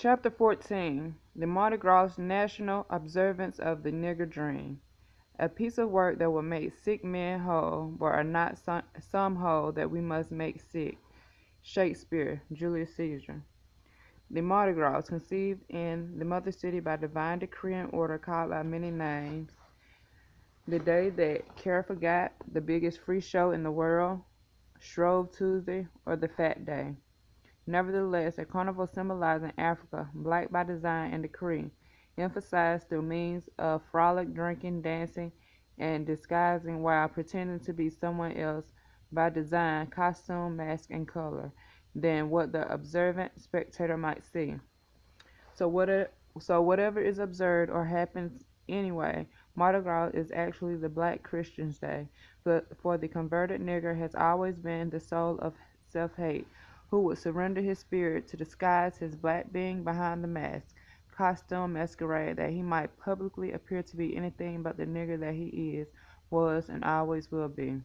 Chapter 14. The Mardi Gras National Observance of the Nigger Dream. A piece of work that will make sick men whole, but are not some whole that we must make sick. Shakespeare, Julius Caesar. The Mardi Gras, conceived in the mother city by divine decree and order, called by many names. The day that care forgot, the biggest free show in the world, Shrove Tuesday, or the Fat Day. Nevertheless, a carnival symbolizing Africa, black by design and decree, emphasized through means of frolic, drinking, dancing, and disguising while pretending to be someone else by design, costume, mask, and color, than what the observant spectator might see. So, whatever is observed or happens anyway, Mardi Gras is actually the Black Christian's Day, but for the converted nigger has always been the soul of self-hate, who would surrender his spirit to disguise his black being behind the mask, costume, masquerade, that he might publicly appear to be anything but the nigger that he is, was, and always will be.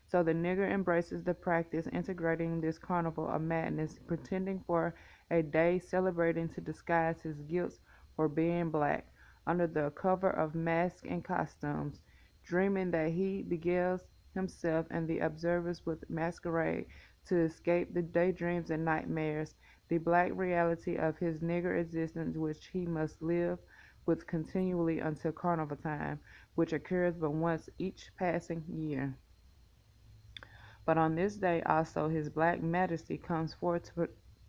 So the nigger embraces the practice, integrating this carnival of madness, pretending for a day, celebrating to disguise his guilt for being black, under the cover of masks and costumes, dreaming that he begins himself and the observers with masquerade to escape the daydreams and nightmares, the black reality of his nigger existence which he must live with continually until carnival time, which occurs but once each passing year. But on this day also his black majesty comes forth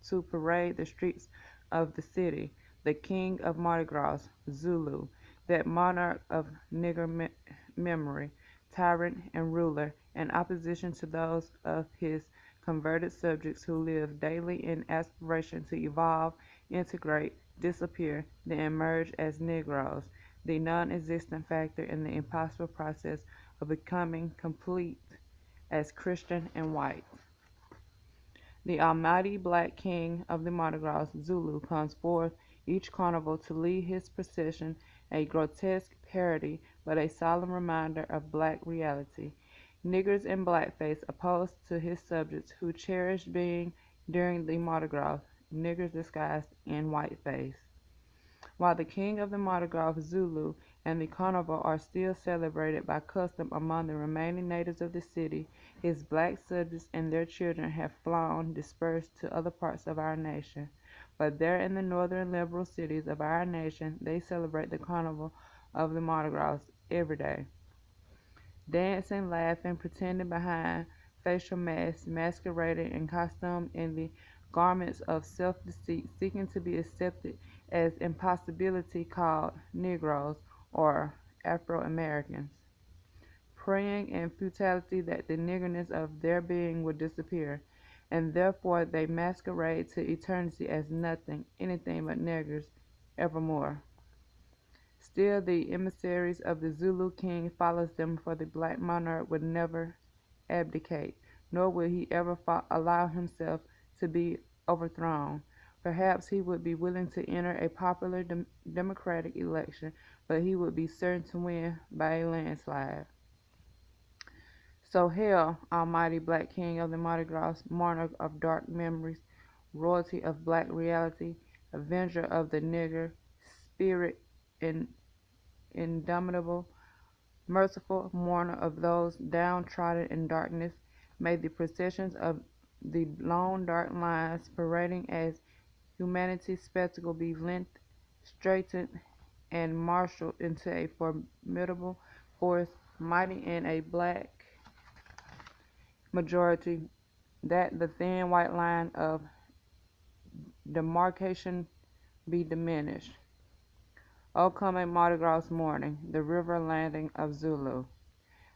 to parade the streets of the city, the king of Mardi Gras, Zulu, that monarch of nigger memory, tyrant and ruler, in opposition to those of his converted subjects who live daily in aspiration to evolve, integrate, disappear, then emerge as Negroes, the non-existent factor in the impossible process of becoming complete as Christian and white. The almighty black king of the Mardi Gras, Zulu, comes forth each carnival to lead his procession, a grotesque parody but a solemn reminder of black reality. Niggers in blackface opposed to his subjects who cherished being during the Mardi Gras, niggers disguised in whiteface. While the king of the Mardi Gras, Zulu, and the carnival are still celebrated by custom among the remaining natives of the city, his black subjects and their children have flown dispersed to other parts of our nation. But there in the northern liberal cities of our nation they celebrate the carnival of the Mardi Gras every day. Dancing, laughing, pretending behind facial masks, masquerading in costume in the garments of self-deceit, seeking to be accepted as impossibility called Negroes or Afro-Americans, praying in futility that the niggerness of their being would disappear, and therefore they masquerade to eternity as nothing, anything but niggers, evermore. Still the emissaries of the Zulu king follows them, for the black monarch would never abdicate, nor will he ever allow himself to be overthrown. Perhaps he would be willing to enter a popular democratic election, but he would be certain to win by a landslide. So hail, almighty black king of the Mardi Gras, monarch of dark memories, royalty of black reality, avenger of the nigger, spirit indomitable, merciful mourner of those downtrodden in darkness. May the processions of the long dark lines parading as humanity's spectacle be linked, straightened, and marshaled into a formidable force, mighty in a black majority, that the thin white line of demarcation be diminished. O come a Mardi Gras morning, the river landing of Zulu.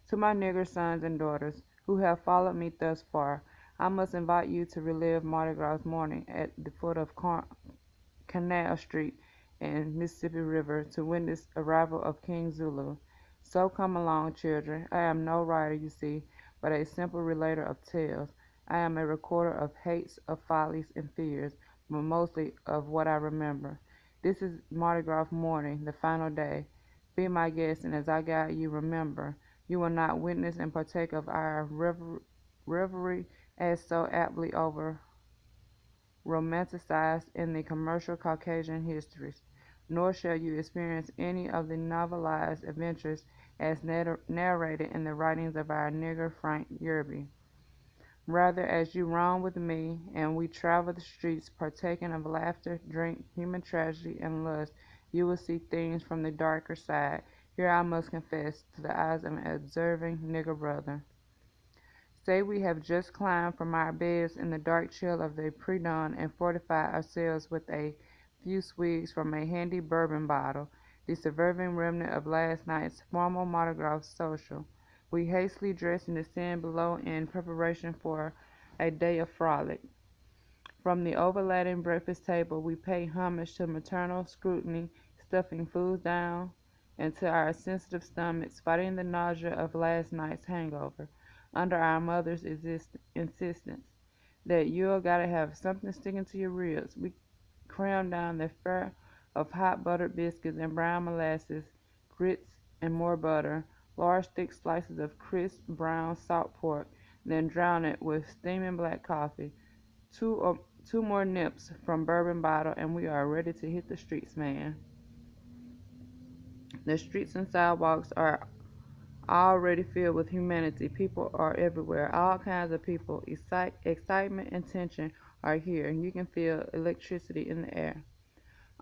To my nigger sons and daughters who have followed me thus far, I must invite you to relive Mardi Gras morning at the foot of Canal Street and Mississippi River to witness arrival of King Zulu. So come along, children. I am no writer, you see, but a simple relater of tales. I am a recorder of hates, of follies, and fears, but mostly of what I remember. This is Mardi Gras morning, the final day. Be my guest, and as I guide you, remember, you will not witness and partake of our revelry as so aptly over romanticized in the commercial Caucasian histories, nor shall you experience any of the novelized adventures as narrated in the writings of our nigger Frank Yerby. Rather, as you roam with me, and we travel the streets, partaking of laughter, drink, human tragedy, and lust, you will see things from the darker side. Here I must confess, to the eyes of an observing nigger brother. Say we have just climbed from our beds in the dark chill of the pre-dawn and fortified ourselves with a few swigs from a handy bourbon bottle, the surviving remnant of last night's formal Mardi Gras social. We hastily dress and descend below in preparation for a day of frolic. From the overladen breakfast table we pay homage to maternal scrutiny, stuffing food down into our sensitive stomachs, fighting the nausea of last night's hangover, under our mother's insistence that you gotta have something sticking to your ribs. We cram down the fare of hot buttered biscuits and brown molasses, grits and more butter, large thick slices of crisp brown salt pork, then drown it with steaming black coffee. Two more nips from bourbon bottle and we are ready to hit the streets, man. The streets and sidewalks are already filled with humanity. People are everywhere. All kinds of people. Excitement and tension are here. You can feel electricity in the air.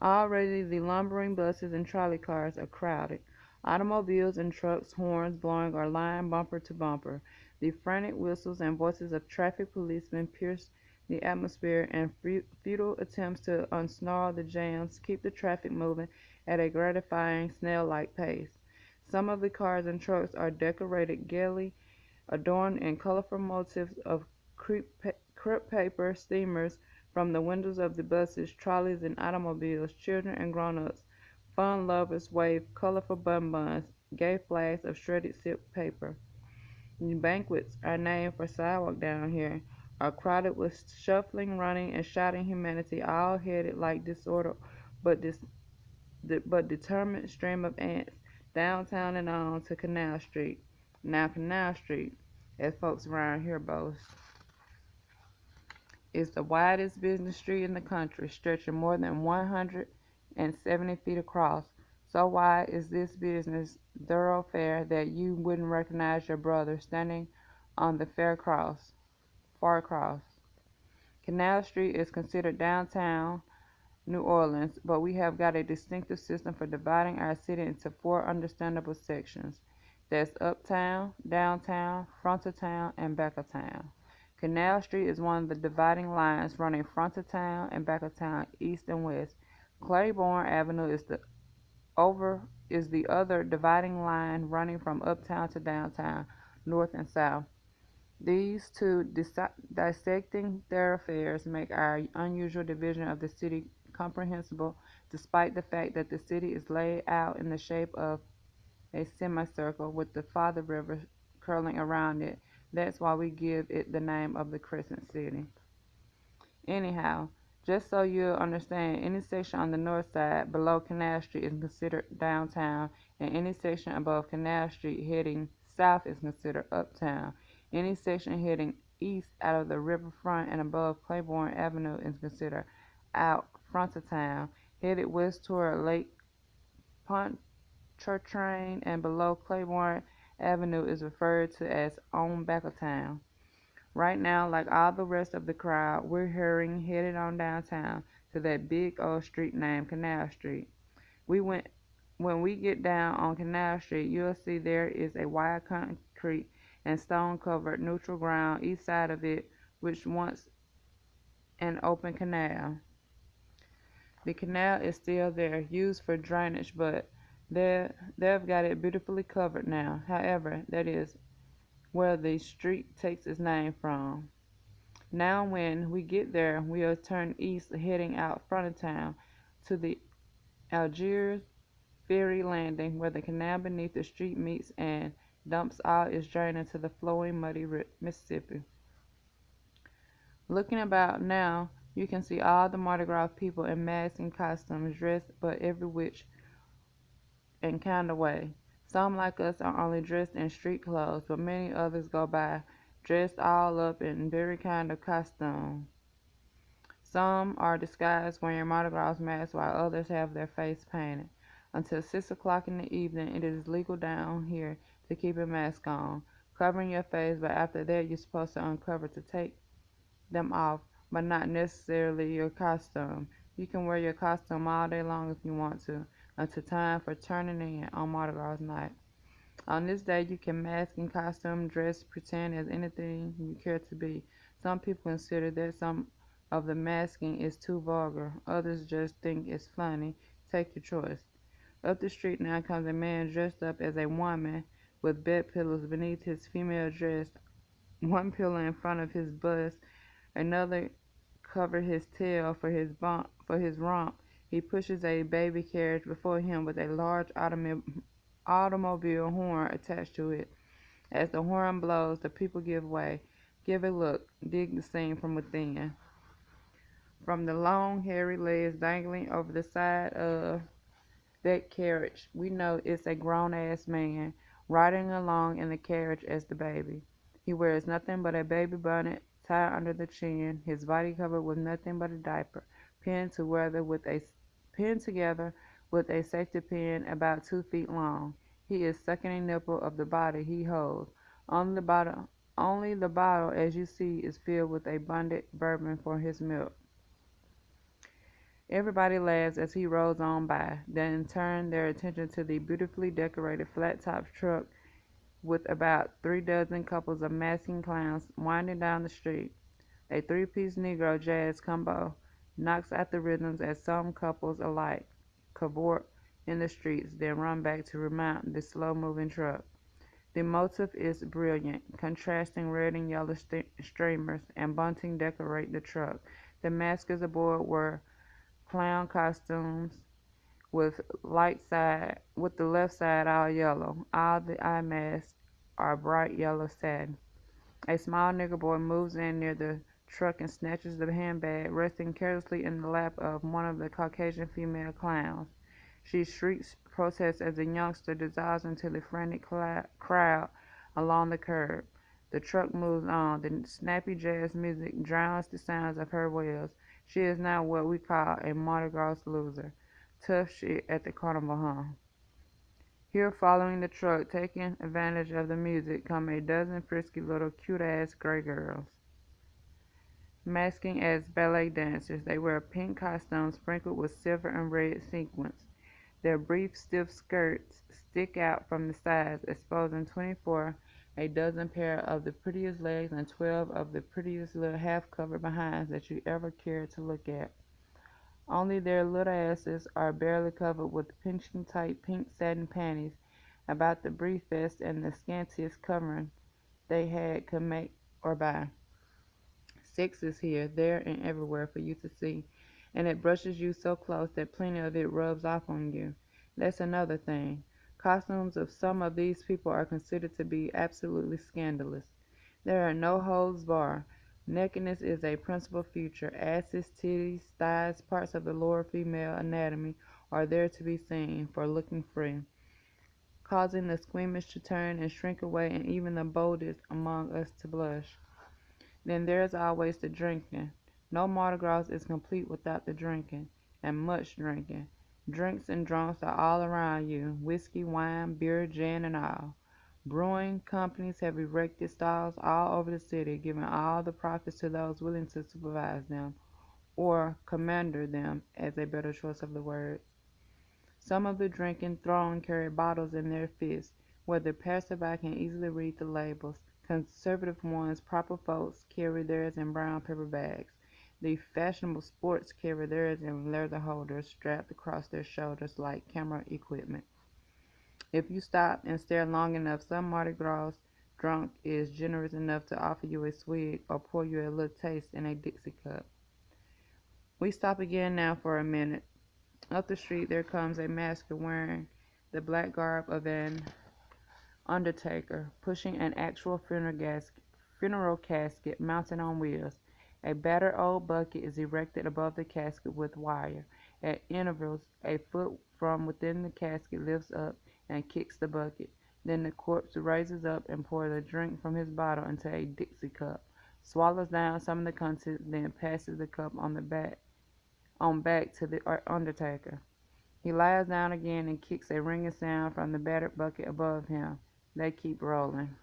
Already the lumbering buses and trolley cars are crowded. Automobiles and trucks, horns blowing, are lined bumper to bumper. The frantic whistles and voices of traffic policemen pierce the atmosphere, and futile attempts to unsnarl the jams keep the traffic moving at a gratifying snail-like pace. Some of the cars and trucks are decorated gaily, adorned in colorful motifs of crepe paper steamers from the windows of the buses, trolleys, and automobiles. Children and grown-ups, fun lovers, wave colorful bonbons, gay flags of shredded silk paper. The banquets are named for sidewalk down here, are crowded with shuffling, running, and shouting humanity, all headed like disordered but determined stream of ants, downtown and on to Canal Street. Now Canal Street, as folks around here boast, is the widest business street in the country, stretching more than 170 feet across. So wide is this business thoroughfare that you wouldn't recognize your brother standing on the far cross. Canal Street is considered downtown New Orleans, but we have got a distinctive system for dividing our city into four understandable sections. That's uptown, downtown, front of town, and back of town. Canal Street is one of the dividing lines running front of town and back of town, east and west. Claiborne Avenue is the other dividing line running from uptown to downtown, north and south. These two dissecting thoroughfares make our unusual division of the city comprehensible, despite the fact that the city is laid out in the shape of a semicircle with the Father River curling around it. That's why we give it the name of the Crescent City. Anyhow, just so you'll understand, any section on the north side below Canal Street is considered downtown, and any section above Canal Street heading south is considered uptown. Any section heading east out of the riverfront and above Claiborne Avenue is considered out front of town. Headed west toward Lake Pontchartrain and below Claiborne Avenue is referred to as on back of town. Right now, like all the rest of the crowd, we're hurrying, headed on downtown to that big old street named Canal Street. When we get down on Canal Street, you'll see there is a wide concrete and stone-covered neutral ground east side of it, which once an open canal. The canal is still there, used for drainage, but they've got it beautifully covered now. However, that is where the street takes its name from. Now when we get there, we'll turn east, heading out front of town to the Algiers ferry landing, where the canal beneath the street meets and dumps all its drain into the flowing, muddy Mississippi. Looking about now, you can see all the Mardi Gras people in masks and costumes, dressed but every which and kind of way. Some like us are only dressed in street clothes, but many others go by dressed all up in very kind of costume. Some are disguised wearing Mardi Gras masks while others have their face painted. Until 6 o'clock in the evening, it is legal down here to keep a mask on, covering your face, but after that you're supposed to uncover to take them off, but not necessarily your costume. You can wear your costume all day long if you want to, until time for turning in on Mardi Gras night. On this day, you can mask in costume, dress, pretend as anything you care to be. Some people consider that some of the masking is too vulgar. Others just think it's funny. Take your choice. Up the street now comes a man dressed up as a woman with bed pillows beneath his female dress, one pillow in front of his bust, another covered his tail for his rump. He pushes a baby carriage before him with a large automobile horn attached to it. As the horn blows, the people give way. Give a look. Dig the scene from within. From the long, hairy legs dangling over the side of that carriage, we know it's a grown-ass man riding along in the carriage as the baby. He wears nothing but a baby bonnet tied under the chin, his body covered with nothing but a diaper, pinned together with a safety pin about 2 feet long. He is sucking a nipple of the body he holds. Only the bottle, as you see, is filled with abundant bourbon for his milk. Everybody laughs as he rolls on by, then turn their attention to the beautifully decorated flat-top truck with about 3 dozen couples of masking clowns winding down the street. A three-piece Negro jazz combo knocks out the rhythms as some couples alike cavort in the streets, then run back to remount the slow-moving truck. The motif is brilliant. Contrasting red and yellow streamers and bunting decorate the truck. The maskers aboard wear clown costumes with the left side all yellow. All the eye masks are bright yellow satin. A small nigger boy moves in near the truck and snatches the handbag resting carelessly in the lap of one of the Caucasian female clowns. She shrieks protest as the youngster dissolves into the frantic crowd along the curb. The truck moves on. The snappy jazz music drowns the sounds of her wails. She is now what we call a Mardi Gras loser. Tough shit at the carnival, huh? Here, following the truck, taking advantage of the music, come a dozen frisky little cute-ass gray girls, masking as ballet dancers. They wear pink costumes sprinkled with silver and red sequins. Their brief, stiff skirts stick out from the sides, exposing 24 a dozen pair of the prettiest legs and 12 of the prettiest little half-covered behinds that you ever cared to look at. Only their little asses are barely covered with pinching tight pink satin panties about the brief vest and the scantiest covering they had could make or buy. Sex is here, there, and everywhere for you to see, and it brushes you so close that plenty of it rubs off on you. That's another thing. Costumes of some of these people are considered to be absolutely scandalous. There are no holds barred. Nakedness is a principal feature. Asses, titties, thighs, parts of the lower female anatomy are there to be seen for looking free, causing the squeamish to turn and shrink away and even the boldest among us to blush. Then there's always the drinking. No Mardi Gras is complete without the drinking, and much drinking. Drinks and drunks are all around you, whiskey, wine, beer, gin, and all. Brewing companies have erected stalls all over the city, giving all the profits to those willing to supervise them, or commander them, as a better choice of the word. Some of the drinking throng carry bottles in their fists, where the passerby can easily read the labels. Conservative ones, proper folks, carry theirs in brown paper bags. The fashionable sports carry theirs in leather holders strapped across their shoulders like camera equipment. If you stop and stare long enough, some Mardi Gras drunk is generous enough to offer you a swig or pour you a little taste in a Dixie cup. We stop again now for a minute. Up the street there comes a masker wearing the black garb of an undertaker, pushing an actual funeral casket mounted on wheels. A battered old bucket is erected above the casket with wire. At intervals, a foot from within the casket lifts up and kicks the bucket. Then the corpse raises up and pours a drink from his bottle into a Dixie cup. swallows down some of the contents, then passes the cup on back to the undertaker. He lies down again and kicks a ringing sound from the battered bucket above him. They keep rolling.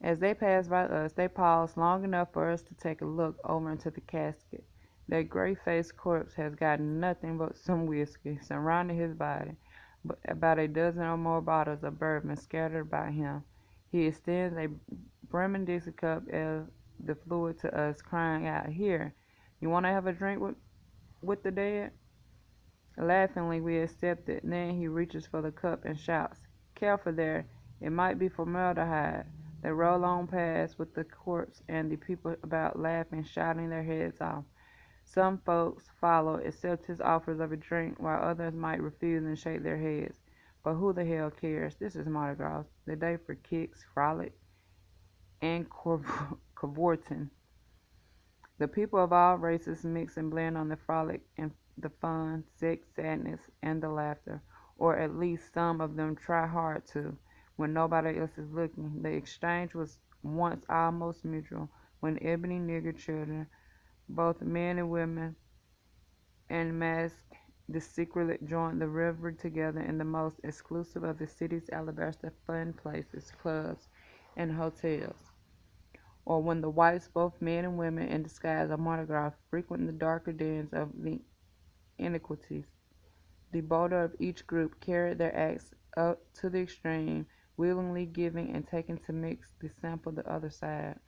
As they pass by us, they pause long enough for us to take a look over into the casket. That gray-faced corpse has got nothing but some whiskey surrounding his body, but about a dozen or more bottles of bourbon scattered about him. He extends a brimming Dixie cup of the fluid to us, crying out, "Here, you want to have a drink with the dead?" Laughingly, we accept it. Then he reaches for the cup and shouts, "Careful there, it might be formaldehyde." They roll on past with the corpse and the people about laughing, shouting their heads off. Some folks follow, accept his offers of a drink, while others might refuse and shake their heads. But who the hell cares? This is Mardi Gras, the day for kicks, frolic, and cavorting. The people of all races mix and blend on the frolic and the fun, sex, sadness, and the laughter, or at least some of them try hard to, when nobody else is looking. The exchange was once almost mutual, when ebony nigger children, both men and women, and masked, secretly joined the revelry together in the most exclusive of the city's alabaster fun places, clubs, and hotels. Or when the whites, both men and women in disguise of Mardi Gras, frequent the darker dens of the iniquities. The bolder of each group carried their acts up to the extreme, willingly giving and taking to mix the sample the other side.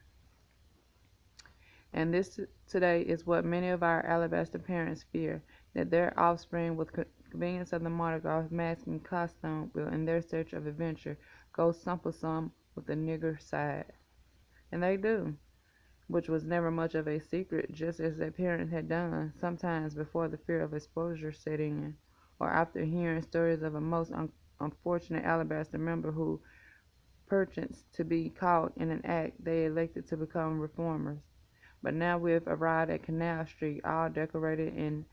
And this today is what many of our alabaster parents fear, that their offspring, with convenience of the Mardi Gras masking costume, will, in their search of adventure, go sample some with the nigger side. And they do, which was never much of a secret, just as their parents had done, sometimes before the fear of exposure set in, or after hearing stories of a most unfortunate alabaster member who, perchance to be caught in an act, they elected to become reformers. But now we've arrived at Canal Street, all decorated in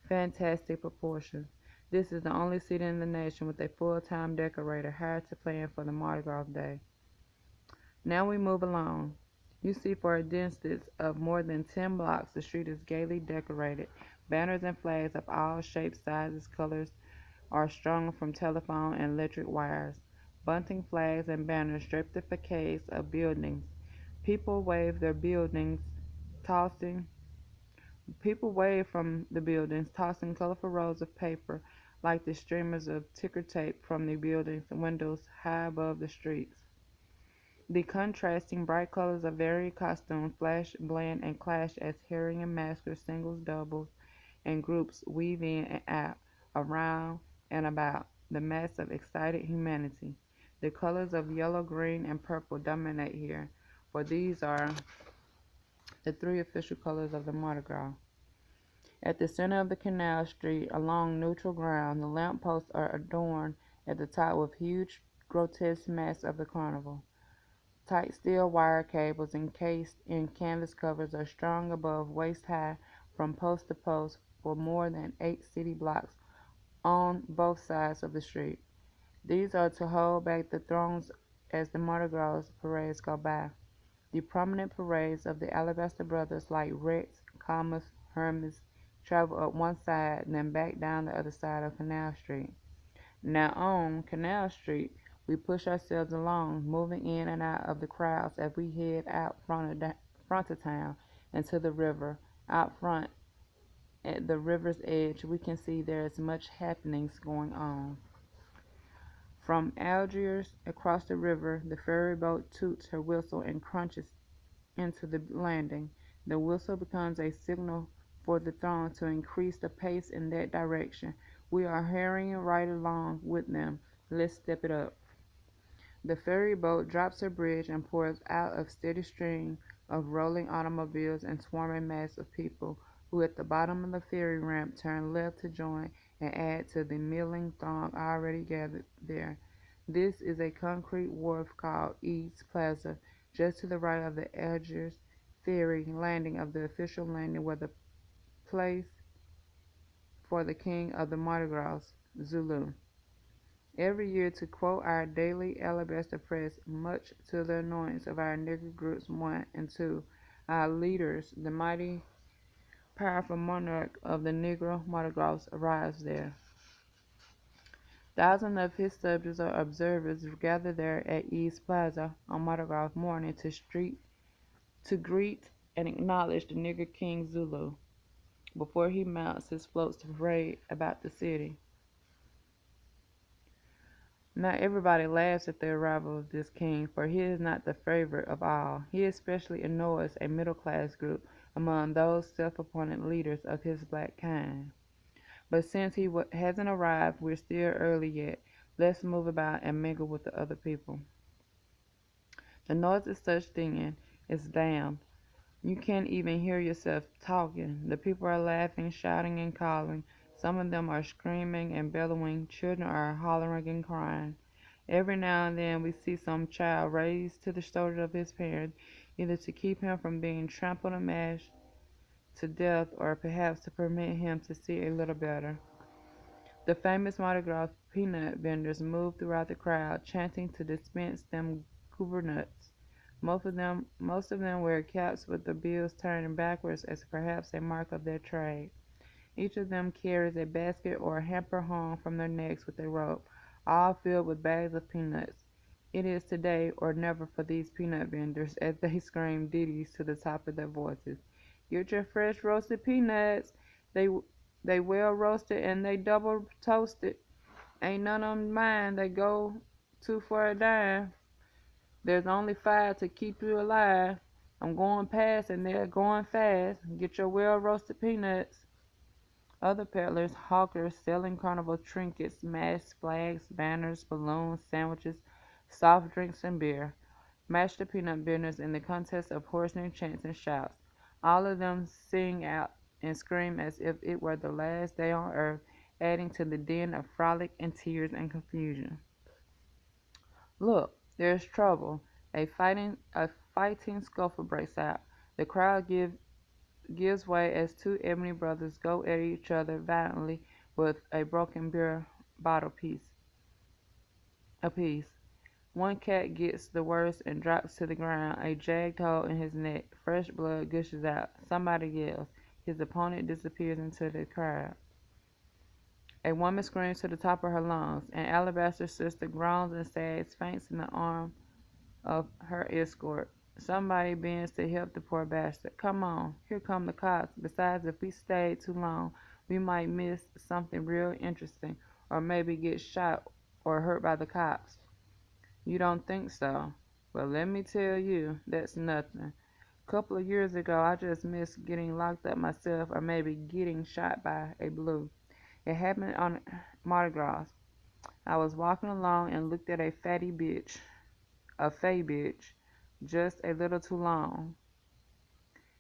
fantastic proportions. This is the only city in the nation with a full-time decorator hired to plan for the Mardi Gras day. Now we move along. You see for a distance of more than 10 blocks the street is gaily decorated. Banners and flags of all shapes, sizes, colors are strung from telephone and electric wires. Bunting flags and banners drape the facades of buildings. People wave their buildings, tossing People wave from the buildings, tossing colorful rolls of paper like the streamers of ticker tape from the buildings' windows high above the streets. The contrasting bright colors of varied costumes flash, blend, and clash as herring and maskers, singles, doubles, and groups weave in and out, around and about the mass of excited humanity. The colors of yellow, green, and purple dominate here, for these are the three official colors of the Mardi Gras. At the center of the canal street, along neutral ground, the lamp posts are adorned at the top with huge, grotesque masks of the carnival. Tight steel wire cables encased in canvas covers are strung above waist high from post to post for more than 8 city blocks on both sides of the street. These are to hold back the throngs as the Mardi Gras parades go by. The prominent parades of the Alabaster Brothers, like Rex, Comus, Hermes, travel up one side, then back down the other side of Canal Street. Now on Canal Street, we push ourselves along, moving in and out of the crowds as we head out front of town and to the river. Out front, at the river's edge, we can see there is much happenings going on. From Algiers across the river, the ferry boat toots her whistle and crunches into the landing. The whistle becomes a signal for the throng to increase the pace in that direction. We are hurrying right along with them. Let's step it up. The ferry boat drops her bridge and pours out a steady stream of rolling automobiles and swarming mass of people, who at the bottom of the ferry ramp turn left to join and add to the milling throng already gathered there. This is a concrete wharf called Eads Plaza, just to the right of the Algiers ferry landing of the official landing where the place for the king of the Mardi Gras, Zulu. Every year, to quote our daily alabaster press, much to the annoyance of our nigger groups 1 and 2, our leaders, the mighty, powerful monarch of the Negro Mardi Gras, arrives there. Thousands of his subjects or observers gather there at East Plaza on Mardi Gras morning to greet and acknowledge the nigger King Zulu before he mounts his floats to parade about the city. Not everybody laughs at the arrival of this king, for he is not the favorite of all. He especially annoys a middle-class group among those self-appointed leaders of his black kind. But since he hasn't arrived, we're still early yet. Let's move about and mingle with the other people. The noise is such then is damned. You can't even hear yourself talking. The people are laughing, shouting, and calling. Some of them are screaming and bellowing. Children are hollering and crying. Every now and then we see some child raised to the shoulder of his parent, either to keep him from being trampled and mashed to death, or perhaps to permit him to see a little better. The famous Mardi Gras peanut vendors move throughout the crowd, chanting to dispense them goober nuts. Most of them wear caps with the bills turning backwards as perhaps a mark of their trade. Each of them carries a basket or a hamper hung from their necks with a rope, all filled with bags of peanuts. It is today or never for these peanut vendors, as they scream ditties to the top of their voices. Get your fresh roasted peanuts. They they well roasted and they double toasted. Ain't none of 'em mine. They go two for a dime. There's only 5 to keep you alive. I'm going past and they're going fast. Get your well roasted peanuts. Other peddlers, hawkers selling carnival trinkets, masks, flags, banners, balloons, sandwiches, soft drinks, and beer, match the peanut vendors in the contest of hoarseness, chants, and shouts. All of them sing out and scream as if it were the last day on earth, adding to the din of frolic and tears and confusion. Look, there's trouble. A fighting scuffle breaks out. The crowd gives way as 2 ebony brothers go at each other violently with a broken beer bottle apiece. One cat gets the worst and drops to the ground, a jagged hole in his neck. Fresh blood gushes out. Somebody yells. His opponent disappears into the crowd. A woman screams to the top of her lungs. An alabaster sister groans and sags, faints in the arm of her escort. Somebody bends to help the poor bastard. Come on, here come the cops. Besides, if we stayed too long, we might miss something real interesting, or maybe get shot or hurt by the cops. You don't think so? Well, let me tell you, that's nothing. Couple of years ago, I just missed getting locked up myself, or maybe getting shot by a blue. It happened on Mardi Gras. I was walking along and looked at a fey bitch, just a little too long.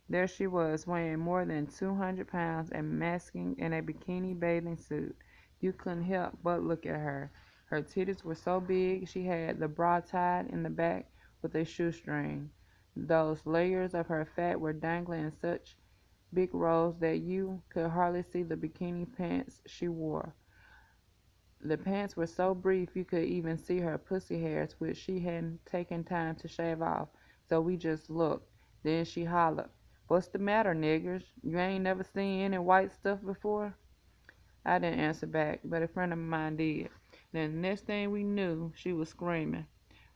There she was, weighing more than 200 pounds and masking in a bikini bathing suit. You couldn't help but look at her. Her titties were so big she had the bra tied in the back with a shoestring. Those layers of her fat were dangling in such big rolls that you could hardly see the bikini pants she wore. The pants were so brief you could even see her pussy hairs, which she hadn't taken time to shave off, so we just looked. Then she hollered, "What's the matter, niggers? You ain't never seen any white stuff before?" I didn't answer back, but a friend of mine did. Then the next thing we knew, she was screaming.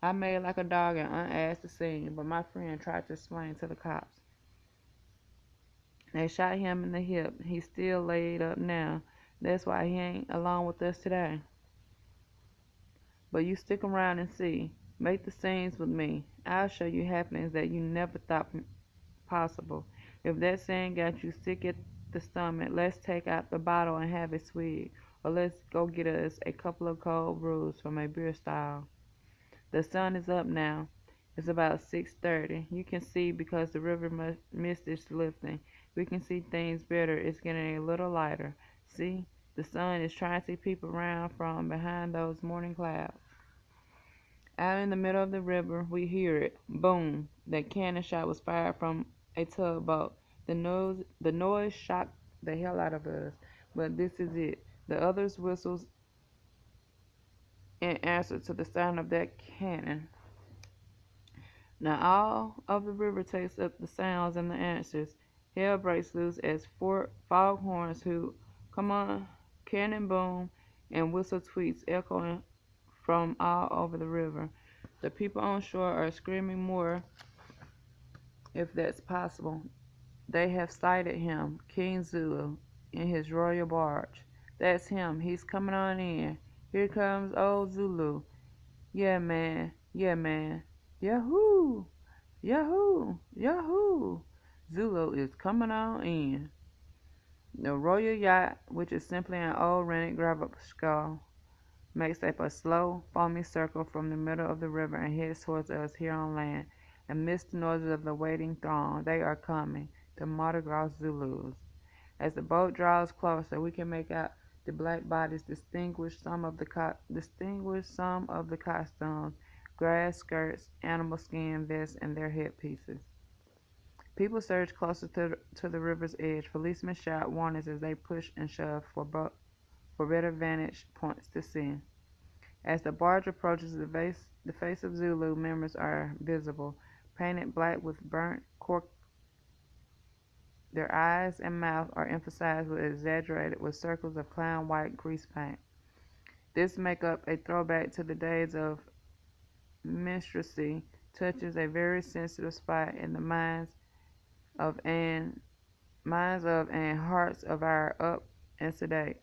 I made like a dog and unasked the scene, but my friend tried to explain to the cops. They shot him in the hip. He's still laid up now. That's why he ain't along with us today. But you stick around and see. Make the scenes with me. I'll show you happenings that you never thought possible. If that saying got you sick at the stomach, let's take out the bottle and have a swig. Or let's go get us a couple of cold brews from a beer stall. The sun is up now. It's about 6:30. You can see because the river mist is lifting. We can see things better. It's getting a little lighter. See? The sun is trying to peep around from behind those morning clouds. Out in the middle of the river, we hear it. Boom! That cannon shot was fired from a tugboat. The noise shocked the hell out of us. But this is it. The others' whistles in answer to the sound of that cannon. Now all of the river takes up the sounds and the answers. Hell breaks loose as foghorns hoot, come on, cannon boom, and whistle tweets echoing from all over the river. The people on shore are screaming more, if that's possible. They have sighted him, King Zulu, in his royal barge. That's him. He's coming on in. Here comes old Zulu. Yeah, man. Yeah, man. Yahoo! Yahoo! Yahoo! Zulu is coming on in. The royal yacht, which is simply an old rented gravel scull, makes up a slow, foamy circle from the middle of the river and heads towards us here on land. Amidst the noises of the waiting throng, they are coming, the Mardi Gras Zulus. As the boat draws closer, we can make out the black bodies distinguish some of the costumes, grass skirts, animal skin vests, and their headpieces. People surge closer to the river's edge. Policemen shout warnings as they push and shove for better vantage points to see. As the barge approaches, the face of Zulu members are visible, painted black with burnt cork. Their eyes and mouth are emphasized with circles of clown white grease paint. This make up a throwback to the days of minstrelsy, touches a very sensitive spot in the of and hearts of our up and sedate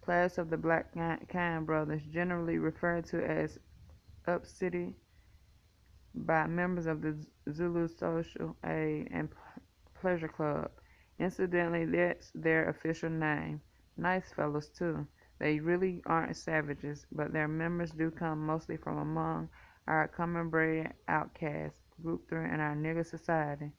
class of the black kind brothers, generally referred to as up city by members of the Zulu Social Aid and Pleasure Club. Incidentally, that's their official name. Nice fellows, too. They really aren't savages, but their members do come mostly from among our common bred outcasts, grouped through in our nigger society.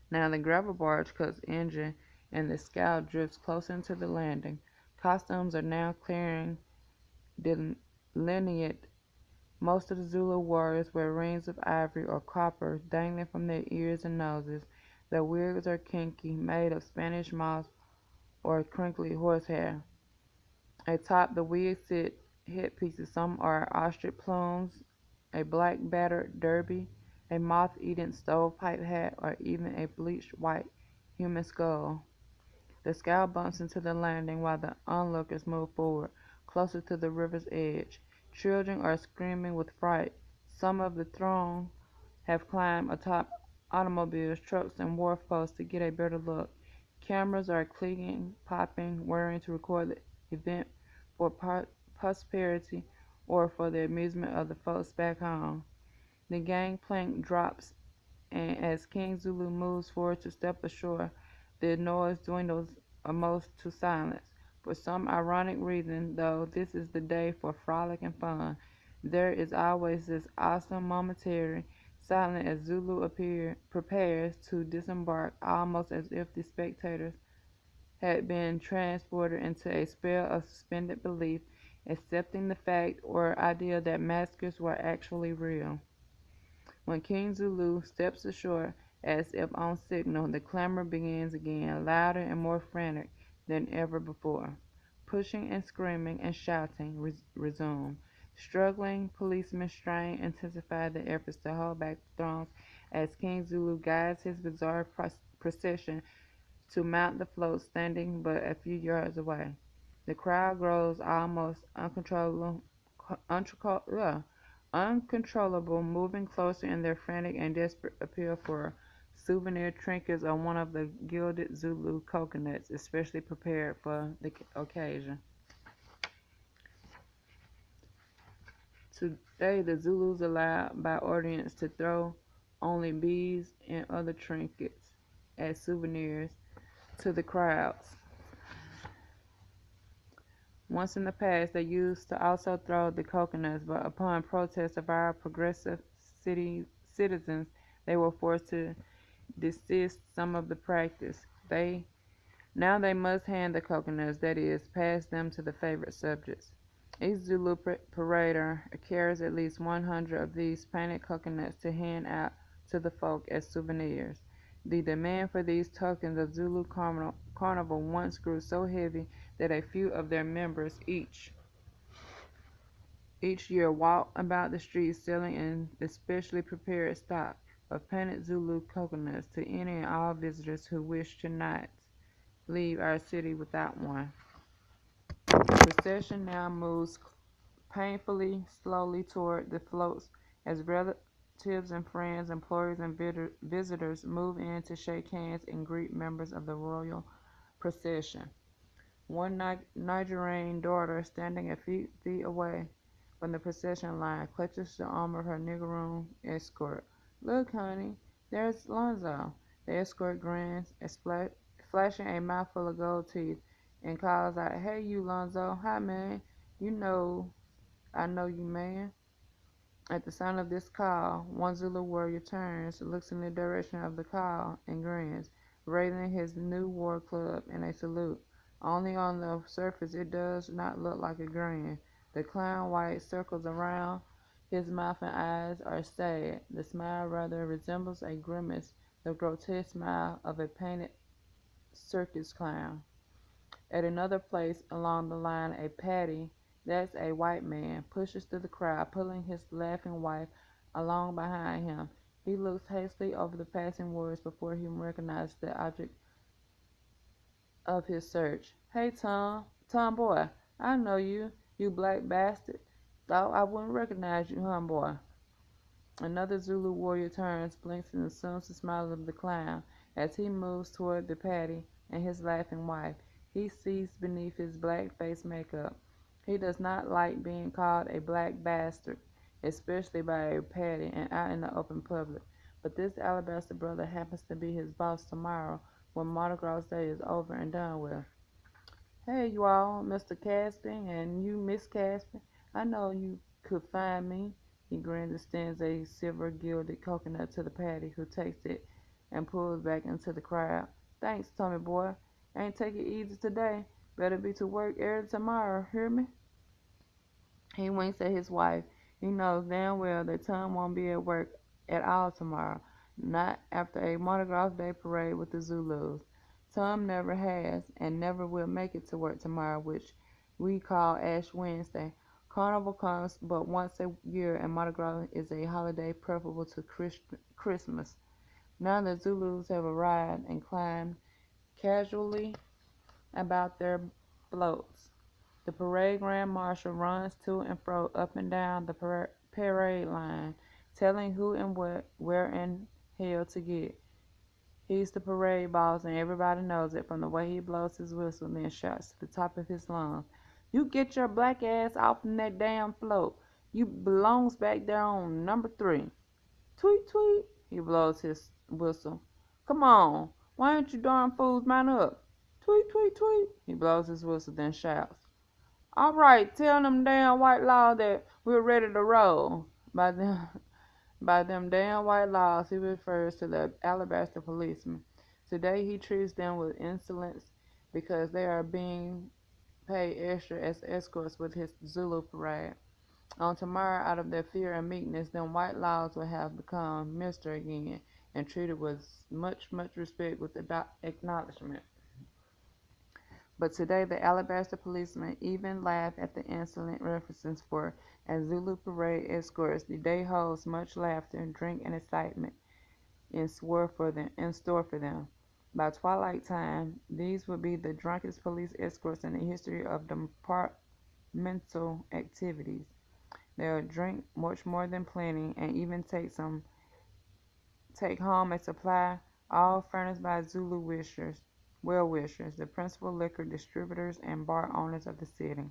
Now the gravel barge cuts engine and the scow drifts closer into the landing. Costumes are now clearing delineate. Most of the Zulu warriors wear rings of ivory or copper dangling from their ears and noses. Their wigs are kinky, made of Spanish moss or crinkly horsehair. Atop the wigs sit headpieces. Some are ostrich plumes, a black battered derby, a moth-eaten stovepipe hat, or even a bleached white human skull. The scow bumps into the landing while the onlookers move forward, closer to the river's edge. Children are screaming with fright. Some of the throng have climbed atop automobiles, trucks, and wharf posts to get a better look. Cameras are clicking, popping, whirring to record the event for posterity or for the amusement of the folks back home. The gangplank drops, and as King Zulu moves forward to step ashore, the noise dwindles almost to silence. For some ironic reason, though, this is the day for frolic and fun. There is always this awesome momentary silence as Zulu prepares to disembark, almost as if the spectators had been transported into a spell of suspended belief, accepting the fact or idea that massacres were actually real. When King Zulu steps ashore, as if on signal, the clamor begins again, louder and more frantic than ever before. Pushing and screaming and shouting resume. Struggling policemen strain intensify the efforts to hold back the throngs as King Zulu guides his bizarre procession to mount the float standing but a few yards away. The crowd grows almost uncontrollable, moving closer in their frantic and desperate appeal for souvenir trinkets on one of the gilded Zulu coconuts, especially prepared for the occasion. Today, the Zulus allowed by ordinance to throw only beads and other trinkets as souvenirs to the crowds. Once in the past, they used to also throw the coconuts, but upon protest of our progressive citizens, they were forced to desist some of the practice. Now they must hand the coconuts, that is, pass them to the favorite subjects. Each Zulu parader carries at least 100 of these painted coconuts to hand out to the folk as souvenirs. The demand for these tokens of Zulu Carnival once grew so heavy that a few of their members each each year walk about the streets selling an especially prepared stock of painted Zulu coconuts to any and all visitors who wish to not leave our city without one. The procession now moves painfully slowly toward the floats as relatives and friends, employees and visitors move in to shake hands and greet members of the royal procession. One Nigerian daughter, standing a few feet away from the procession line, clutches the arm of her Negro escort. "Look, honey, there's Lonzo." The escort grins, flashing a mouthful of gold teeth, and calls out, "Hey, you, Lonzo. Hi, man. You know I know you, man." At the sound of this call, one Zulu warrior turns, looks in the direction of the call, and grins, raising his new war club in a salute. Only on the surface it does not look like a grin. The clown white circles around his mouth and eyes are sad. The smile rather resembles a grimace, the grotesque smile of a painted circus clown. At another place along the line a Paddy, that's a white man, pushes through the crowd, pulling his laughing wife along behind him. He looks hastily over the passing warriors before he recognizes the object of his search. "Hey, Tom boy, I know you, you black bastard. Thought I wouldn't recognize you, huh, boy?" Another Zulu warrior turns, blinks, and assumes the smile of the clown. As he moves toward the Paddy and his laughing wife, he sees beneath his black face makeup. He does not like being called a black bastard, especially by a Paddy and out in the open public. But this alabaster brother happens to be his boss tomorrow when Mardi Gras Day is over and done with. "Hey, you all, Mr. Caspin, and you, Miss Caspin. I know you could find me." He grins and extends a silver-gilded coconut to the Paddy, who takes it and pulls back into the crowd. "Thanks, Tommy boy. Ain't take it easy today. Better be to work early tomorrow, hear me?" He winks at his wife. He knows damn well that Tom won't be at work at all tomorrow, not after a Mardi Gras Day parade with the Zulus. Tom never has and never will make it to work tomorrow, which we call Ash Wednesday. Carnival comes but once a year, and Mardi Gras is a holiday preferable to Christmas. Now the Zulus have arrived and climbed casually about their floats. The parade grand marshal runs to and fro up and down the parade line, telling who and what, where in hell to get. He's the parade boss, and everybody knows it from the way he blows his whistle and then shouts to the top of his lungs, "You get your black ass off from that damn float. You belongs back there on number 3. Tweet, tweet." He blows his whistle. "Come on. Why ain't you darn fools mount up? Tweet, tweet, tweet." He blows his whistle, then shouts, "All right, tell them damn white laws that we're ready to roll." By them damn white laws, he refers to the alabaster policemen. Today he treats them with insolence because they are being paid extra as escorts with his Zulu parade. On tomorrow, out of their fear and meekness, them white laws will have become Mister again and treated with much, much respect with acknowledgement. But today the alabaster policemen even laugh at the insolent references, for as Zulu parade escorts, the day holds much laughter, drink, and excitement in store for them. By twilight time, these will be the drunkest police escorts in the history of departmental activities. They'll drink much more than plenty, and even take home a supply, all furnished by Zulu well-wishers, the principal liquor distributors and bar owners of the city.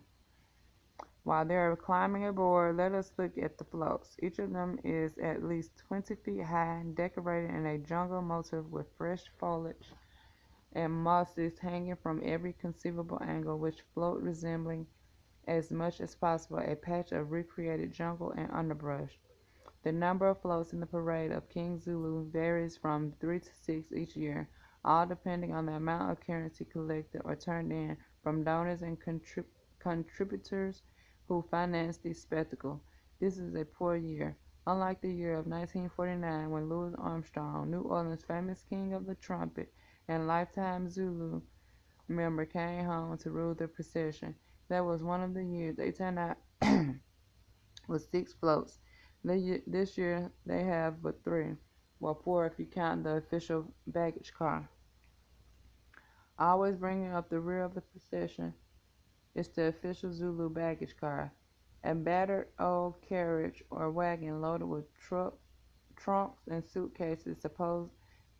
While they are climbing aboard, let us look at the floats. Each of them is at least 20 feet high, decorated in a jungle motif with fresh foliage and mosses hanging from every conceivable angle, which float resembling as much as possible a patch of recreated jungle and underbrush. The number of floats in the parade of King Zulu varies from 3 to 6 each year, all depending on the amount of currency collected or turned in from donors and contributors who finance the spectacle. This is a poor year, unlike the year of 1949 when Louis Armstrong, New Orleans' famous king of the trumpet and lifetime Zulu member, came home to rule the procession. That was one of the years they turned out with 6 floats. This year they have but 3, well 4 if you count the official baggage car. Always bringing up the rear of the procession is the official Zulu baggage car, a battered old carriage or wagon loaded with trunks and suitcases, supposed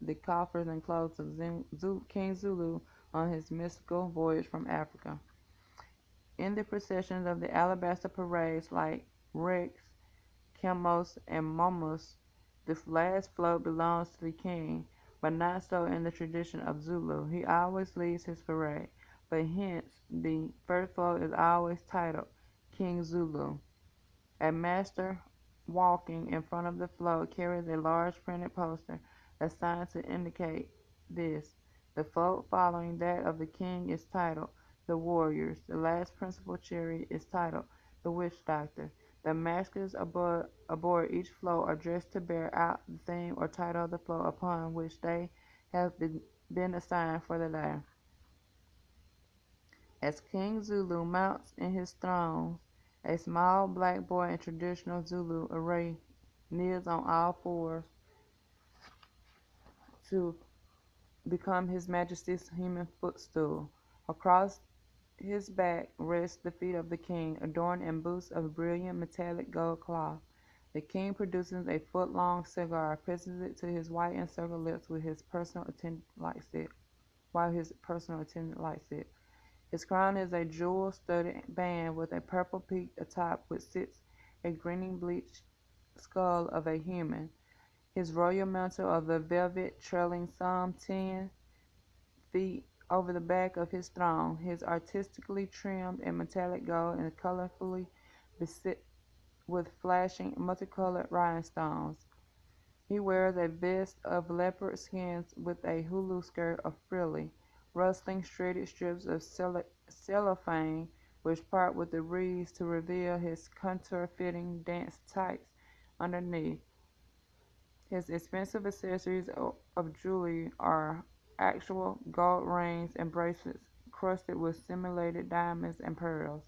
the coffers and clothes of King Zulu on his mystical voyage from Africa. In the processions of the alabaster parades like Rex, Chemos, and Momus, the last float belongs to the king, but not so in the tradition of Zulu. He always leads his parade, but hence the first float is always titled King Zulu. A master walking in front of the float carries a large printed poster assigned to indicate this. The float following that of the king is titled The Warriors. The last principal chariot is titled The Witch Doctor. The maskers aboard each float are dressed to bear out the theme or title of the float upon which they have been assigned for the day. As King Zulu mounts in his throne, a small black boy in traditional Zulu array kneels on all fours to become His Majesty's human footstool. Across his back rest the feet of the king, adorned in boots of brilliant metallic gold cloth. The king produces a foot-long cigar, presents it to his white encircled lips while his personal attendant lights it. His crown is a jewel-studded band with a purple peak atop which sits a grinning bleached skull of a human. His royal mantle of the velvet trailing some 10 feet over the back of his throne, his artistically trimmed in metallic gold and colorfully beset with flashing multicolored rhinestones. He wears a vest of leopard skins with a hula skirt of frilly, rustling shredded strips of cellophane which part with the wreaths to reveal his contour-fitting dance tights underneath. His expensive accessories of jewelry are actual gold rings and bracelets crusted with simulated diamonds and pearls.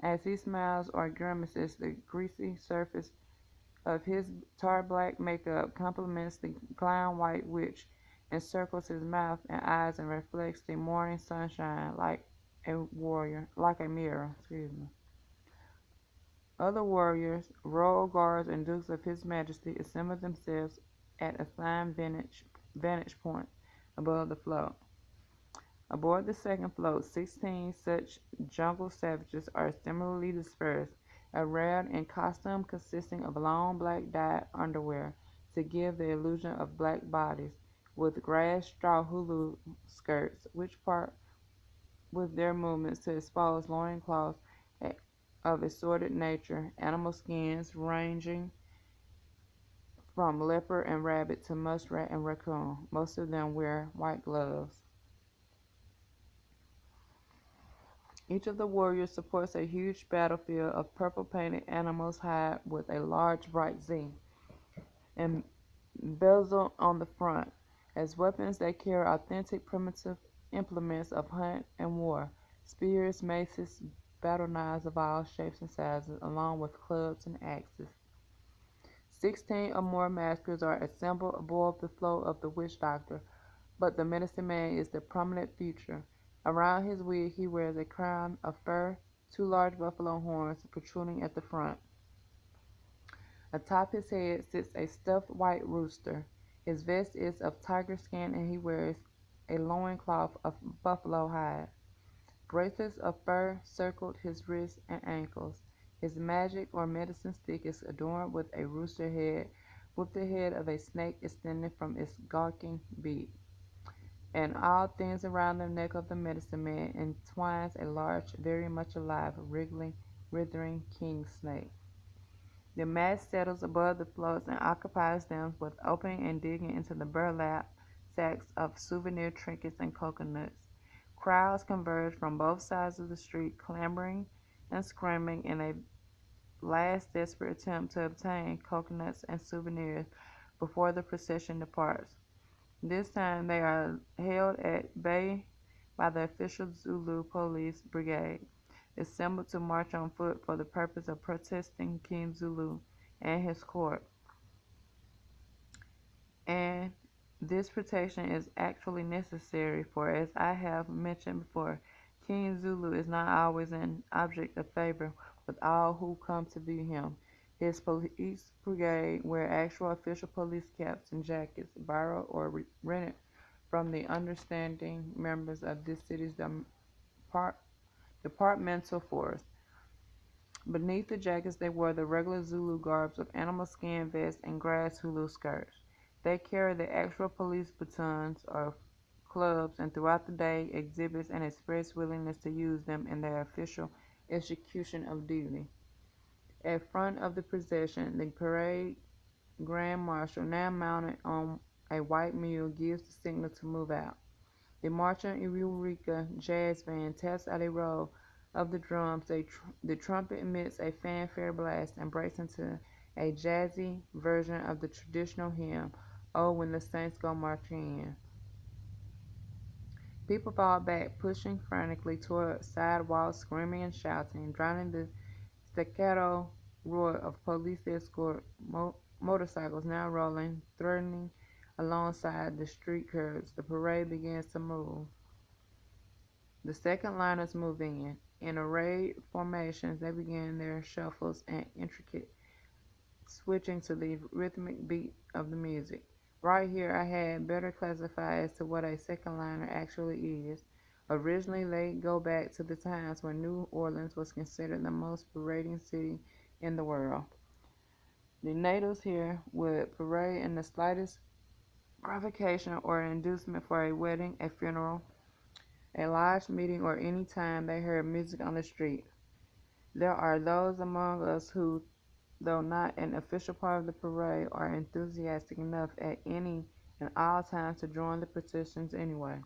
As he smiles or grimaces, the greasy surface of his tar-black makeup complements the clown-white which encircles his mouth and eyes and reflects the morning sunshine like a mirror. Other warriors, royal guards, and dukes of His Majesty assemble themselves at assigned vantage points above the float. Aboard the second float, 16 such jungle savages are similarly dispersed, arrayed in costume consisting of long black dyed underwear to give the illusion of black bodies, with grass straw hula skirts, which part with their movements to expose loincloths of assorted nature, animal skins ranging from leopard and rabbit to muskrat and raccoon. Most of them wear white gloves. Each of the warriors supports a huge battlefield of purple-painted animals hide with a large bright Z embezzled on the front. As weapons they carry authentic primitive implements of hunt and war, spears, maces, battle knives of all shapes and sizes, along with clubs and axes. 16 or more maskers are assembled aboard the float of the witch doctor, but the medicine man is the prominent feature. Around his wig he wears a crown of fur, 2 large buffalo horns protruding at the front. Atop his head sits a stuffed white rooster. His vest is of tiger skin and he wears a loincloth of buffalo hide. Bracelets of fur circled his wrists and ankles. His magic or medicine stick is adorned with a rooster head, with the head of a snake extending from its gawking beak. And all things around the neck of the medicine man entwines a large, very much alive, writhing king snake. The mass settles above the floats and occupies them with opening and digging into the burlap sacks of souvenir trinkets and coconuts. Crowds converge from both sides of the street, clamoring and screaming in a last desperate attempt to obtain coconuts and souvenirs before the procession departs. This time they are held at bay by the official Zulu police brigade. assembled to march on foot for the purpose of protesting King Zulu and his court. And this protection is actually necessary, for as I have mentioned before, King Zulu is not always an object of favor with all who come to view him. His police brigade wear actual official police caps and jackets, borrowed or rented from the understanding members of this city's departmental force. Beneath the jackets they wore the regular Zulu garbs of animal skin vests and grass hula skirts. They carry the actual police batons or clubs and throughout the day exhibits an express willingness to use them in their official execution of duty. At front of the procession, the parade grand marshal, now mounted on a white mule, gives the signal to move out. The marching Eureka jazz band taps out a roll of the drums, the trumpet emits a fanfare blast and breaks into a jazzy version of the traditional hymn, "Oh, when the Saints Go Marching In." People fall back, pushing frantically toward sidewalks, screaming and shouting, drowning the staccato roar of police escort motorcycles now rolling, threatening alongside the street curbs. The parade begins to move. The second liners move in. In arrayed formations, they begin their shuffles and intricate switching to the rhythmic beat of the music. Right here, I had better classify as to what a second liner actually is. Originally, they go back to the times when New Orleans was considered the most parading city in the world. The natives here would parade in the slightest provocation or inducement for a wedding, a funeral, a lodge meeting, or any time they heard music on the street. There are those among us who, though not an official part of the parade, are enthusiastic enough at any and all times to join the processions anyway,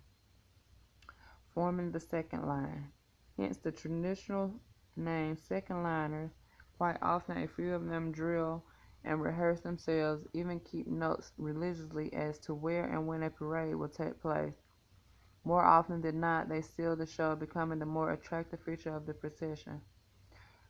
forming the second line. Hence the traditional name second liners. Quite often a few of them drill and rehearse themselves, even keep notes religiously as to where and when a parade will take place. More often than not, they seal the show, becoming the more attractive feature of the procession.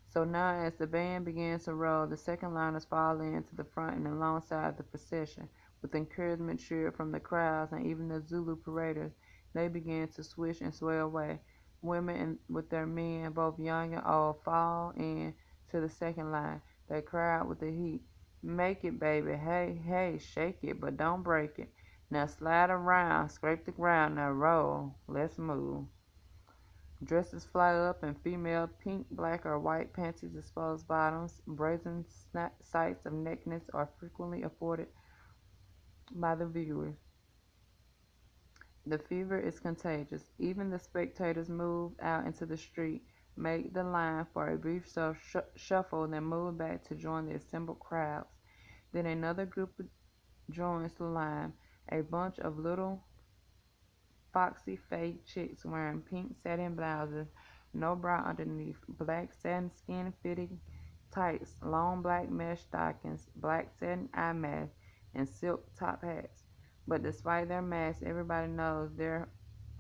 So now, as the band begins to roll, the second liners fall in to the front and alongside the procession. With encouragement cheered from the crowds and even the Zulu paraders, they begin to swish and sway away. Women with their men, both young and old, fall in to the second line. They cry out with the heat, "Make it, baby, hey, hey, shake it, but don't break it. Now slide around, scrape the ground, now roll, let's move." Dresses fly up, and female pink, black, or white panties, exposed bottoms, brazen sights of nakedness are frequently afforded by the viewers. The fever is contagious. Even the spectators move out into the street, make the line for a brief shuffle, then move back to join the assembled crowds. Then another group joins the line, a bunch of little foxy fake chicks wearing pink satin blouses, no bra underneath, black satin skin-fitting tights, long black mesh stockings, black satin eye masks, and silk top hats. But despite their masks, everybody knows they're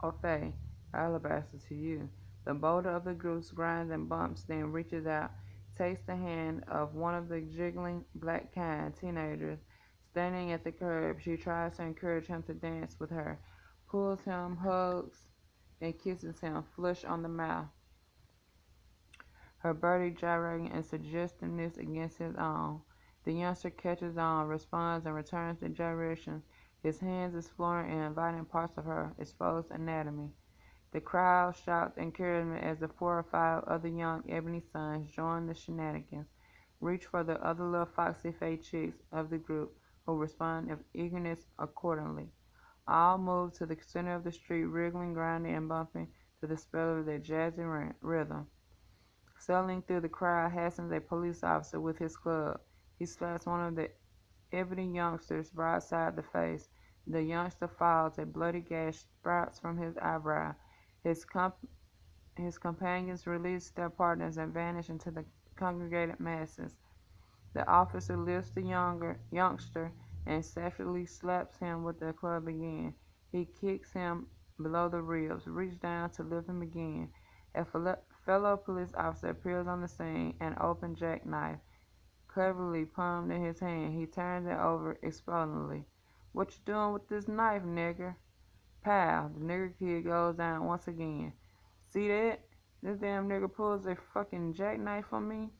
au fait, alabaster to you. The bolder of the groups grinds and bumps, then reaches out, takes the hand of one of the jiggling black kind teenagers standing at the curb. She tries to encourage him to dance with her, pulls him, hugs, and kisses him flush on the mouth, her body gyrating in suggestiveness against his own. The youngster catches on, responds, and returns the gyrations, his hands exploring and inviting parts of her exposed anatomy. The crowd shouts encouragement as the 4 or 5 other young ebony sons join the shenanigans, reach for the other little foxy-faced chicks of the group, who respond with eagerness accordingly. All move to the center of the street, wriggling, grinding, and bumping to the spell of their jazzy rhythm. Sailing through the crowd hastens a police officer with his club. He slaps one of the ebony youngsters broadside the face. The youngster falls, a bloody gash sprouts from his eyebrow. His companions release their partners and vanish into the congregated masses. The officer lifts the youngster and savagely slaps him with the club again. He kicks him below the ribs, reaches down to lift him again. A fellow police officer appears on the scene, an open jackknife cleverly palmed in his hand. He turns it over explosively. "What you doing with this knife, nigger?" Pow! The nigger kid goes down once again. "See that? This damn nigger pulls a fucking jackknife on me."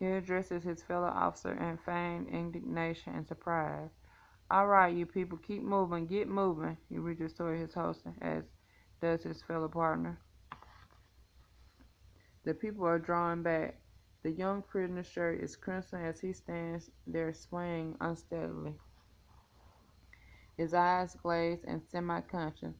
He addresses his fellow officer in feigned indignation and surprise. "All right, you people, keep moving, get moving," he reaches toward his host, as does his fellow partner. The people are drawing back. The young prisoner's shirt is crimson as he stands there swaying unsteadily, his eyes glazed and semi-conscious.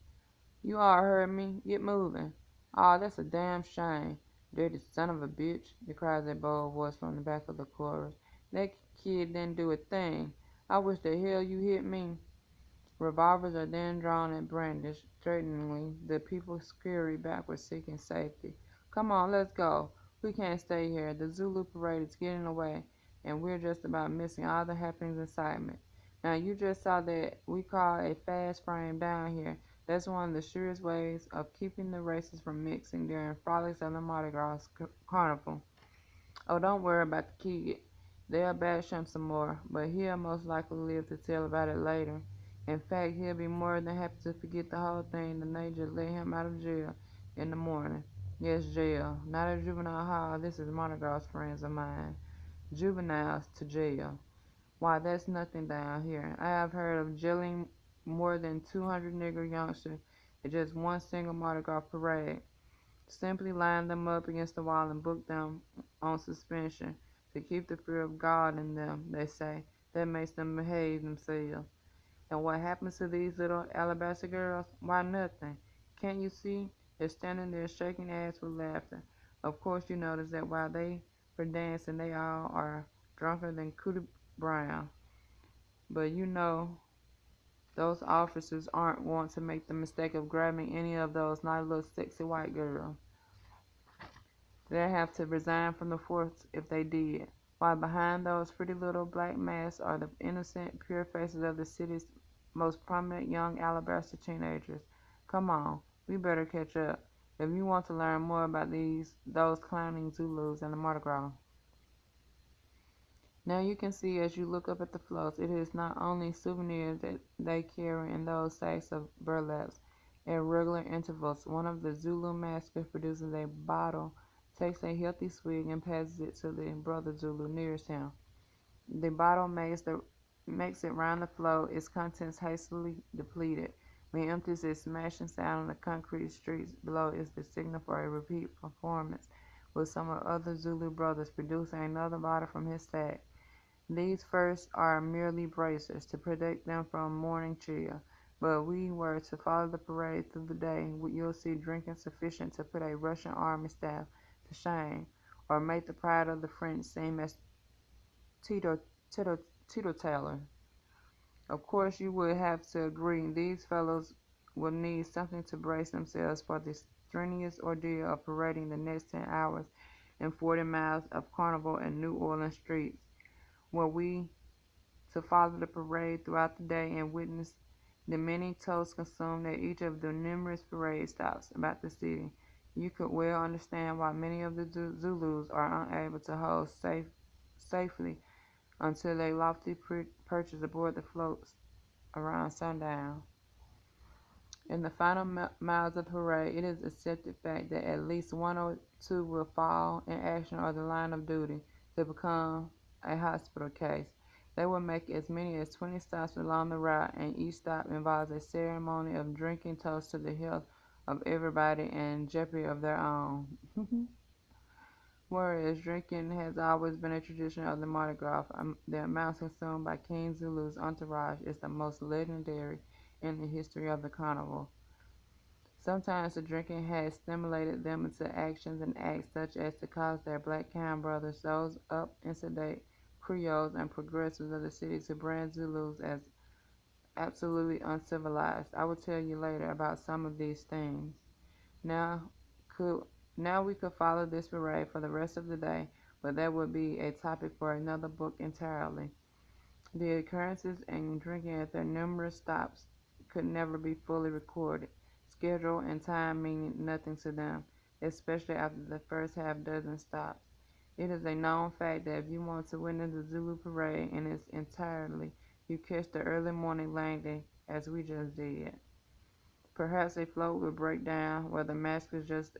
"You all heard me. Get moving." "Aw, that's a damn shame. Dirty son of a bitch," cries a bold voice from the back of the chorus. "That kid didn't do a thing. I wish the hell you hit me." Revolvers are then drawn and brandished. Threateningly, the people scurry backwards seeking safety. "Come on, let's go. We can't stay here. The Zulu parade is getting away, and we're just about missing all the happenings and excitement. Now, you just saw that we call a fast frame down here. That's one of the surest ways of keeping the races from mixing during frolics of the Mardi Gras carnival. Oh, don't worry about the kid. They'll bash him some more, but he'll most likely live to tell about it later. In fact, he'll be more than happy to forget the whole thing and they just let him out of jail in the morning. Yes, jail. Not a juvenile hall. This is Mardi Gras, friends of mine. Juveniles to jail. Why, that's nothing down here. I have heard of jailing more than 200 nigger youngsters at just one single Mardi Gras parade. Simply line them up against the wall and book them on suspension to keep the fear of God in them, they say. That makes them behave themselves. And what happens to these little alabaster girls? Why, nothing. Can't you see? They're standing there shaking ass with laughter. Of course you notice that while they for dancing they all are drunker than Cootie Brown. But you know those officers aren't want to make the mistake of grabbing any of those nice little sexy white girls. They'd have to resign from the force if they did, while behind those pretty little black masks are the innocent, pure faces of the city's most prominent young alabaster teenagers. Come on, we better catch up, if you want to learn more about those clowning Zulus and the Mardi Gras. Now you can see as you look up at the floats, it is not only souvenirs that they carry in those sacks of burlaps. At regular intervals, one of the Zulu maskers produces a bottle, takes a healthy swig, and passes it to the brother Zulu nearest him. The bottle makes it round the float, its contents hastily depleted. When it empties, its smashing sound on the concrete streets below is the signal for a repeat performance, with some of the other Zulu brothers producing another bottle from his sack. These first are merely bracers to protect them from morning chill, but if we were to follow the parade through the day, you'll see drinking sufficient to put a Russian army staff to shame, or make the pride of the French seem as teetotaler. Of course, you would have to agree these fellows will need something to brace themselves for the strenuous ordeal of parading the next 10 hours in 40 miles of carnival in New Orleans streets. Were we to follow the parade throughout the day and witness the many toasts consumed at each of the numerous parade stops about the city, you could well understand why many of the Zulus are unable to hold safely until they lofty perches aboard the floats around sundown. In the final miles of the parade, it is a accepted fact that at least one or two will fall in action or the line of duty to become a hospital case. They will make as many as 20 stops along the route, and each stop involves a ceremony of drinking toast to the health of everybody and jeopardy of their own. Whereas drinking has always been a tradition of the Mardi Gras, the amounts consumed by King Zulu's entourage is the most legendary in the history of the carnival. Sometimes the drinking has stimulated them into actions and acts such as to cause their black cam brothers, those up and sedate Creoles and progressives of the city, to brand Zulus as absolutely uncivilized. I will tell you later about some of these things. Now, could now we could follow this parade for the rest of the day, but that would be a topic for another book entirely. The occurrences and drinking at their numerous stops could never be fully recorded. Schedule and time meaning nothing to them. especially after the first half dozen stops. It is a known fact that if you want to witness the Zulu parade in its entirety, you catch the early morning landing, as we just did. Perhaps a float will break down where the maskers just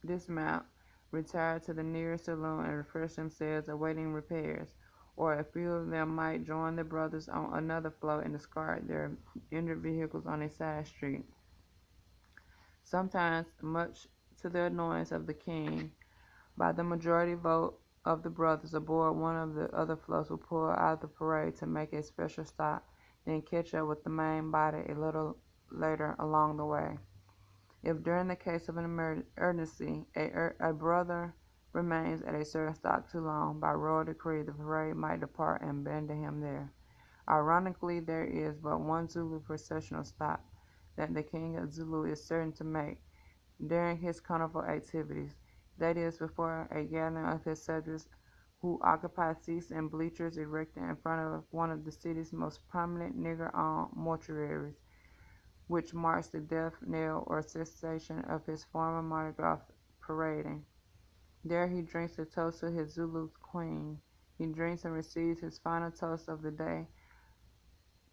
dismount, retire to the nearest saloon, and refresh themselves awaiting repairs, or a few of them might join the brothers on another float and discard their injured vehicles on a side street. Sometimes, much to the annoyance of the king, by the majority vote of the brothers aboard one of the other floats will pull out of the parade to make a special stop, then catch up with the main body a little later along the way. If during the case of an emergency, a brother remains at a certain stop too long, by royal decree the parade might depart and abandon him there. Ironically, there is but one Zulu processional stop that the King of Zulu is certain to make during his carnival activities, that is, before a gathering of his subjects who occupy seats and bleachers erected in front of one of the city's most prominent Nigger-owned mortuaries, which marks the death knell or cessation of his former Mardi Gras parading. There he drinks a toast to his Zulu queen. He drinks and receives his final toast of the day,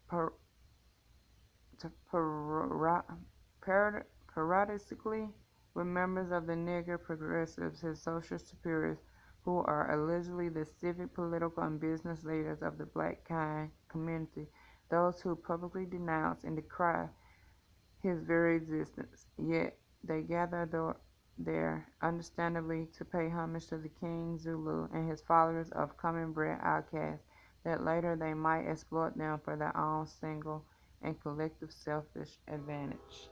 per, periodically with members of the Nigger progressives, his social superiors, who are allegedly the civic, political, and business leaders of the black community, those who publicly denounce and decry his very existence. Yet they gather there, understandably, to pay homage to the King Zulu and his followers of common-bred outcasts, that later they might exploit them for their own single and collective selfish advantage.